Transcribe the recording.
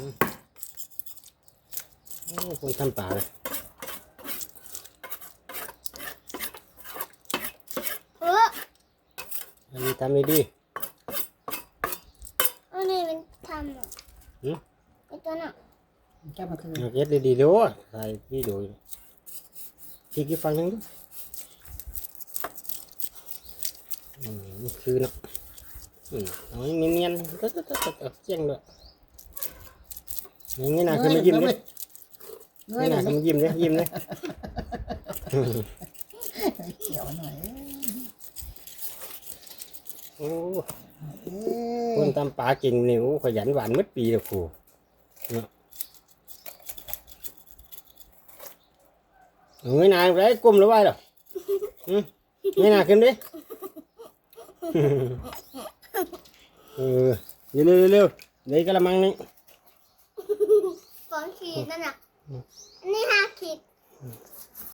โอ้คนทำป่าเลย อันนี้ทำดี อันนี้มันทำอ่ะ หืม ไอ้ตัวน่ะ จับมาคือ ๆเก็ดดีๆด้วยใส่พี่ดูพี่กี่ฟังนึงดูคือเนาะเอาให้เนียนๆก็เจียงด้วยนี่นะคือมายิ้มเลยนี่นะคือมายิ้มเลยยิ้มเลย เขียวหน่อย โอ้คนทำปลาเก่งนี่โอ้ขยันหวานมืดปีเลยครูไม่นานเลยก้มหรือว่าหรอไม่นานขึ้นดิเร็วเร็วเลยกระมังนี่ 2 ขีดนั่นน่ะอันนี้5 ขีด